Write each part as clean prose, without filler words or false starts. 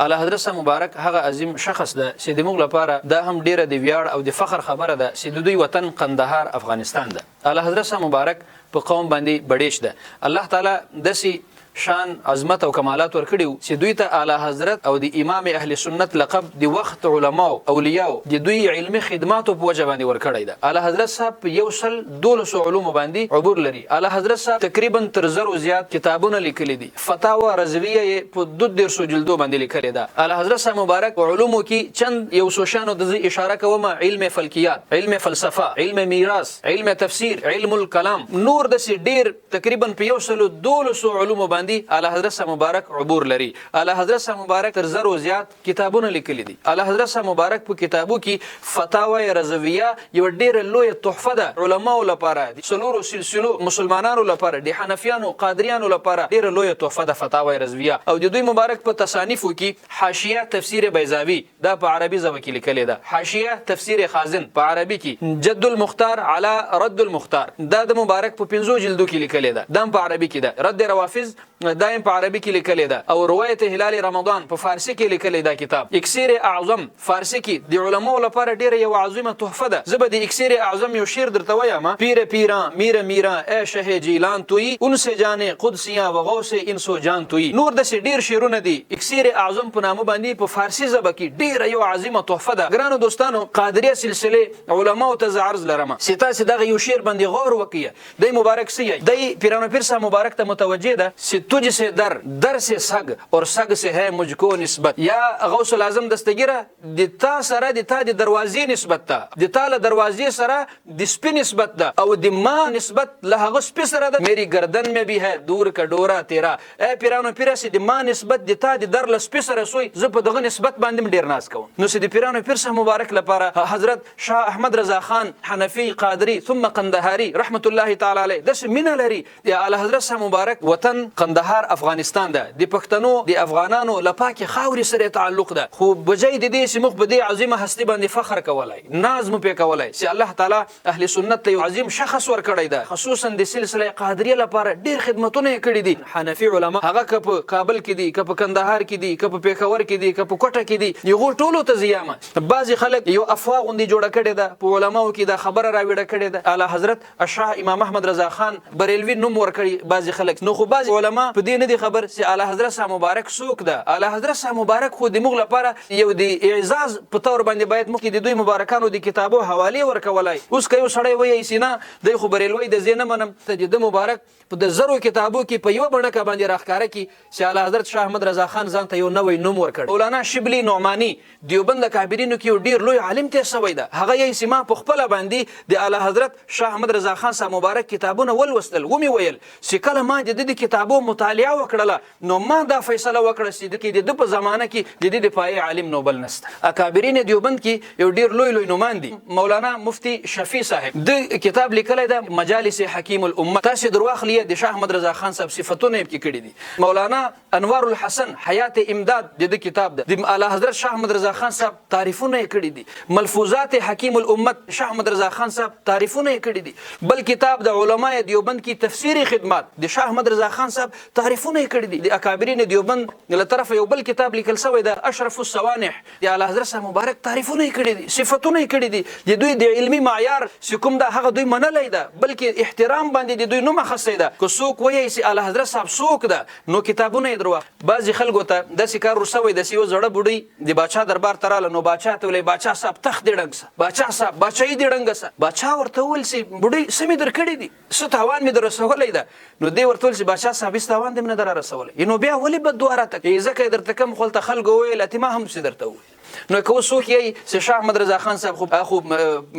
اعلی حضرت صاحب مبارک هغه عظیم شخص ده چې د موږ لپاره دا هم ډیره د ویاړ او د فخر خبره ده چې د دوی وطن قندهار افغانستان ده. اعلی حضرت صاحب مبارک په قوم باندې بډیش ده. الله تعالی دسی شان عظمت او کمالات ورکړیو چې دوی ته اعلی حضرت او د امام اهل سنت لقب د وخت علما او اولیاء د دوی علمي خدماتو په وجه باندې ورکړی ده. اعلی حضرت صاحب په 112 علوم باندې عبور لري. اعلی حضرت صاحب تقریبا تر 1000 زیات کتابونه لیکلي دي. فتاوا رضویه په 200 جلدو باندې لیکلي ده. اعلی حضرت صاحب مبارک علومو کې چند یو سوشانو د اشاره کوم: علم فلکیات، علم فلسفه، علم میراث، علم تفسیر، علم الکلام، نور د ډیر تقریبا په 112 علوم اعلی حضرت صاحب مبارک عبور لري. اعلی حضرت صاحب مبارک تر 1000 زیات کتابونه لیکلي دي. اعلی حضرت صاحب مبارک په کتابو کې فتاوی رضویه یو ډیره لوی تحفه ده علماو لپاره، د څلورو سلسلو مسلمانانو لپاره، د حنفیانو قادریانو لپاره ډیره لوی تحفه ده فتاوی رضویه. او د دوی مبارک په تصانیفو کې حاشیه تفسیر بیضاوی دا په عربي ژبه کې لیکلي ده، حاشیه تفسیر خازن په عربي کې، جد المختار علی رد المختار دا د مبارک په 5 جلدو کې لیکلي ده، دا په عربي کې ده. رد روافض دایم په عربي کې لیکلی ده. او روایت هلال رمضان په فارسی کې لیکلی دا کتاب. اکسیر اعظم فارسی کې د علماو لپاره ډیره یو عظیمه تحفه ده. زه به د اکسیر اعظم یو شعر درته وایم: پیر پیران میر میران ای شه جیلان تویی، انس جان قدسیان و غوث انسو جان تویی. نور داسې ډیر شعرونه دي. اکسیر اعظم په نامه باندې په فارسی ژبه کې ډیره یو عظیمه تحفه ده. ګرانو دوستانو، قادریه سلسله علماو ته زه عرض لرم چې تاسې دغه یو شعر باندې غور وکړئ. دی مبارک سی دی پیرانو پیر صاحب مبارک ته متوجه ده چې تجھ سے در سے سگ اور سگ سے ہے مجھ کو نسبت. یا غوث العظم دستگیره د تا سره د تا د دروازې نسبت ده، د تا له دروازې سره د سپي نسبت ده، او د ما نسبت له هغه سپي سره ده. میری گردن میں بھی ہے دور کا ڈورا تیرا. ای پیرانو پیر سي د ما نسبت د تا د در له سپي سره سوی، زه په دغه نسبت باندې ډیر ناز کوم. نو سي د پیرانو پیر صاحب مبارک لپاره حضرت شاه احمد رضا خان حنفي قادری ثم قندهاري رحمت الله تعالی علیه داس مینه لري. د اعلی حضرت صاحب مبارک وطن قندهار افغانستان ده، د پښتنو د افغانانو لپاکه خاورې سره تعلق ده. خو بجای د دې چې موږ په دې عظیمه هستی باندې فخر کولای، ناز مو پې کولای چې الله تعالی اهل سنت ته یو عظیم شخص ورکړی ده. خصوصا د سلسله قادریه لپاره ډیر خدمتونه یې کړي دي. حنفي علما هغه که په کابل کې دي، که په کندهار کې دي، که په پېښور کې دي، که په کوټه کې دي، یغو ټولو ته زیامه. بعضې خلک یو افوا غوندې جوړه کړې ده، په علماو کې دا خبره راویړه کړې ده. اعلی حضرت الشاه امام احمد رضا خان بریلوي نوم ورکړي بعضې خلک. نو خو بعضې علما په دې نه دي خبر چې اعلی حضرت صاحب مبارک څوک ده. اعلی حضرت صاحب مبارک خو د موږ لپاره یو د اعزاز په طور باندې باید موږ د دوی مبارکانو د کتابو حوالې ورکولای. اوس که یو سړی وایي چې نه دی خو بریلوی د زه نه منم، ته د مبارک په د 1000 کتابو کې په یوه بڼکه باندې راښکاره کړي چې اعلی حضرت شاه احمد رضا خان ځان ته یو نوی نوم ورکړ. مولانا شبلی نعماني دیوبند کابرینو کې یو ډیر لوی عالم تیر شوی ده. هغه یې چې ما په خپله باندې د اعلی حضرت شاه احمد رضا خان صاحب مبارک کتابونه ولوستل، ومې ویل چې کله ما د دې کتابو مطالعه وکړله نو ما دا فیصله وکړه چې د ده په زمانه کې د دې د پایې عالم نوبل نسته. اکابرین دیوبند کې یو ډیر لوی لوی نومان دي. مولانا مفتی شفیع صاحب د کتاب لیکلی ده مجالس حکیم الامه. تاسې درواخلئ د شاه احمد رضا خان صاحب صفتونه یې کې کړي دي. مولانا انوار الحسن حیات امداد د کتاب ده. د اعلی حضرت شاه احمد رضا خان صاحب تعریفونه یې کړي دي. ملفوظات حکیم الامت شاه احمد رضا خان صاحب تعریفونه یې کړي دي. بل کتاب د علماء دیوبند کې تفسیری خدمات د شاه احمد رضا خان صاحب تعریفونه یې کړي دي. د اکابرین دیوبند له طرفه یو بل کتاب لیکل شوی ده اشرف السوانح، د اعلی حضرت صاحب مبارک تعریفونه یې کړي دي، صفتونه یې کړي دي. د دوی د علمي معیار چې کوم ده هغه دوی منلی ده، بلکې احترام باندې د دوی نوم اخیستی ده. که څوک وایي چې اعلی حضرت صاحب څوک ده نو کتابونه یې درواخ. بعضې خلکو ته داسې کار ورسوی داسې یو زړه بوډۍ د باچا دربار ته راله، نو باچا ته ویلی باچا صاحب تخت دې ډنګ سه، باچا صاحب باچایي دې ډنګه سه. باچا ورته وویل چې بوډۍ څه مې در کړي دي، څه تاوان مې در رسولی ده. نو دی ورته ویل چې باچا صاحب هېڅ تاوان دې مې نه در رسولی. نو بیا ولې بددعا راته کوي؟ ځکه یې درته کوم خو هلته خلکو وویل اتې ما هم څه درته وویل. نو که اوس څوک یې چې شاه احمد رضا خان صاحب خو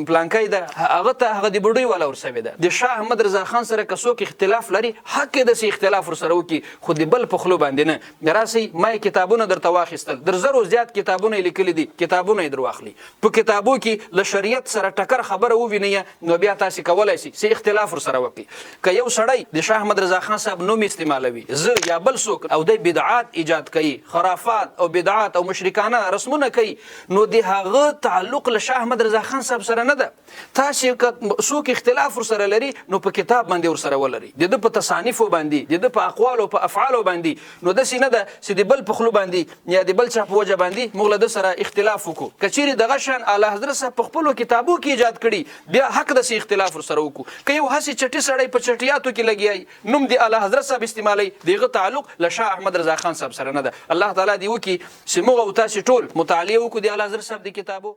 پلانکی ده، هغه ته هغه د بوډۍ والا ورسوې ده. د شاه احمد رضا خان سره که څوک اختلاف لري حق یې داسې اختلاف ورسره وکړي، خو د بل په خولو باندې نه. راسئ ما یې کتابونه درته واخیستل، در 1000 زیات کتابونه یې لیکلي دي، کتابونه یې در واخلي. په کتابو کې له شریعت سره ټکر خبره ووینئ نو بیا تاسې کولی شئ چې اختلاف ورسره وکړي. که یو سړی د شاه احمد رضا خان صاحب نوم استعمالوي استعمالوي زه یا بل څوک او د بدعات ایجاد کوي خرافات او بدعات او مشرکانه رسمونه کوي نو د هغه تعلق له شاه احمد رضا خان صاحب سره نه ده. تاسو څوک اختلاف ورسره لري نو په کتاب باندې ورسره ولري د په تصانیف باندې د په اقوال او په افعال باندې نو د سینه ده چې د بل په خلو باندې یا د بل چا په وجه باندې موږ له سره اختلاف وکړو. کچېرې دغه شان اعلی حضرت صاحب په خپلو کتابو کې ایجاد کړي بیا حق د اختلاف ورسره وکړو. که یو هسې چټي سړی په چټیاتو کې لګیای نوم د اعلی حضرت صاحب استعمالوي دغه تعلق له شاه احمد رضا خان صاحب سره نه ده. الله تعالی دې وکړي چې موږ او تاسو ټول مطالعه وکړو د اعلی حضرت صاحب د کتابو.